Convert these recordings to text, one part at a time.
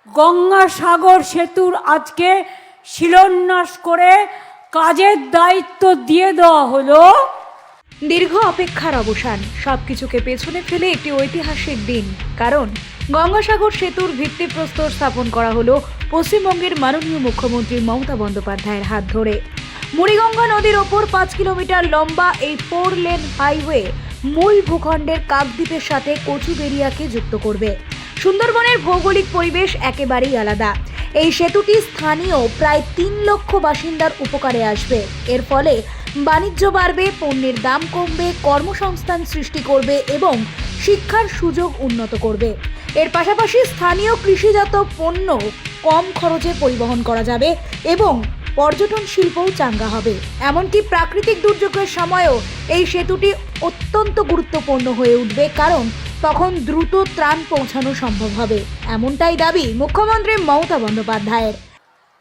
গঙ্গাসাগর সেতুর আজকে শিলান্যাস করে কাজের দায়িত্ব দিয়ে দেওয়া হলো। দীর্ঘ অপেক্ষার অবসান, সবকিছুকে পেছনে ফেলে একটি ঐতিহাসিক দিন। কারণ গঙ্গাসাগর সেতুর ভিত্তিপ্রস্তর স্থাপন করা হলো পশ্চিমবঙ্গের মাননীয় মুখ্যমন্ত্রী মমতা বন্দ্যোপাধ্যায়ের হাত ধরে। মুড়িগঙ্গা নদীর ওপর 5 কিলোমিটার লম্বা এই 4 লেন হাইওয়ে মূল ভূখণ্ডের কাকদ্বীপের সাথে কচুবেড়িয়াকে যুক্ত করবে। সুন্দরবনের ভৌগোলিক পরিবেশ একেবারেই আলাদা। এই সেতুটি স্থানীয় প্রায় 3 লক্ষ বাসিন্দার উপকারে আসবে। এর ফলে বাণিজ্য বাড়বে, পণ্যের দাম কমবে, কর্মসংস্থান সৃষ্টি করবে এবং শিক্ষার সুযোগ উন্নত করবে। এর পাশাপাশি স্থানীয় কৃষিজাত পণ্য কম খরচে পরিবহন করা যাবে এবং পর্যটন শিল্পও চাঙ্গা হবে। এমনকি প্রাকৃতিক দুর্যোগের সময়ও এই সেতুটি অত্যন্ত গুরুত্বপূর্ণ হয়ে উঠবে, কারণ তখন দ্রুত ত্রাণ পৌঁছানো সম্ভব হবে। এমনটাই দাবি মুখ্যমন্ত্রী মমতা বন্দ্যোপাধ্যায়ের।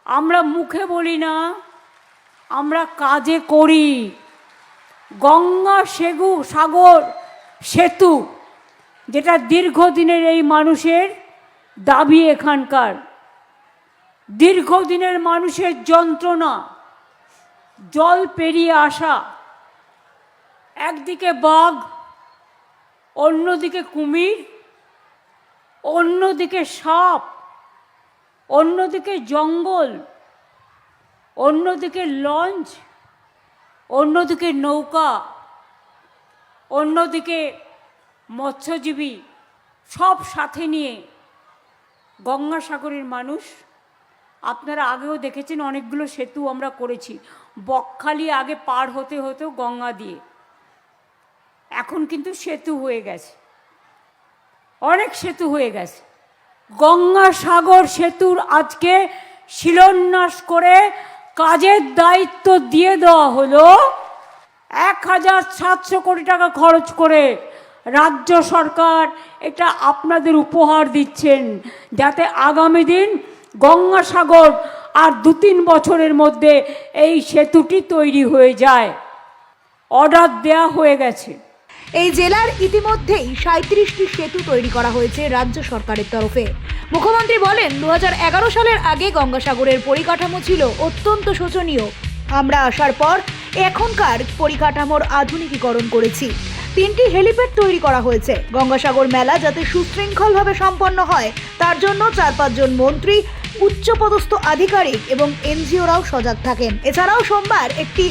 আমরা মুখে বলি না, আমরা কাজে করি। গঙ্গাসাগর সেতু, যেটা দীর্ঘদিনের এই মানুষের দাবি, এখানকার দীর্ঘদিনের মানুষের যন্ত্রণা, জল পেরিয়ে আসা, একদিকে বাঘ, অন্যদিকে কুমির, অন্যদিকে সাপ, অন্যদিকে জঙ্গল, অন্যদিকে লঞ্চ, অন্যদিকে নৌকা, অন্যদিকে মৎস্যজীবী, সব সাথে নিয়ে গঙ্গাসাগরের মানুষ। আপনারা আগেও দেখেছেন অনেকগুলো সেতু আমরা করেছি। বকখালি আগে পার হতে হতো গঙ্গা দিয়ে, এখন কিন্তু সেতু হয়ে গেছে, অনেক সেতু হয়ে গেছে। গঙ্গাসাগর সেতুর আজকে শিলান্যাস করে কাজের দায়িত্ব দিয়ে দেওয়া হলো। 1700 কোটি টাকা খরচ করে রাজ্য সরকার এটা আপনাদের উপহার দিচ্ছেন, যাতে আগামী দিন গঙ্গাসাগর আর 2-3 বছরের মধ্যে এই সেতুটি তৈরি হয়ে যায়। অর্ডার দেয়া হয়ে গেছে। এই জেলার ইতিমধ্যেই 37টি সেতু তৈরি করা হয়েছে রাজ্য সরকারের তরফে। মুখ্যমন্ত্রী বলেন, 2011 সালের আগে গঙ্গাসাগরের পরিকাঠামো ছিল অত্যন্ত শোচনীয়। আমরা আসার পর এখনকার পরিকাঠামোর আধুনিকীকরণ করেছি। 3টি হেলিপ্যাড তৈরি করা হয়েছে। গঙ্গাসাগর মেলা যাতে সুশৃঙ্খলভাবে সম্পন্ন হয় তার জন্য 4-5 জন মন্ত্রী, উচ্চপদস্থ আধিকারিক এবং এনজিওরাও সজাগ থাকেন। এছাড়াও সোমবার একটি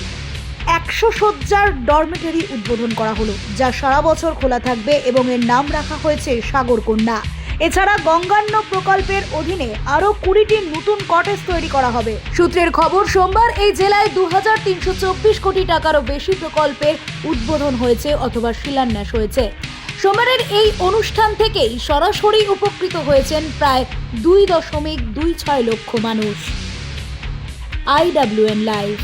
100 শয্যার ডরমেটরি উদ্বোধন করা হলো, যা সারা বছর খোলা থাকবে এবং এর নাম রাখা হয়েছে সাগরকন্যা। এছাড়া গঙ্গান্ন প্রকল্পের অধীনে আরও 20টি নতুন কটেজ তৈরি করা হবে। সূত্রের খবর, সোমবার এই জেলায় 2324 কোটি টাকারও বেশি প্রকল্পের উদ্বোধন হয়েছে অথবা শিলান্যাস হয়েছে। সোমবারের এই অনুষ্ঠান থেকেই সরাসরি উপকৃত হয়েছেন প্রায় 2.26 লক্ষ মানুষ। IWN live.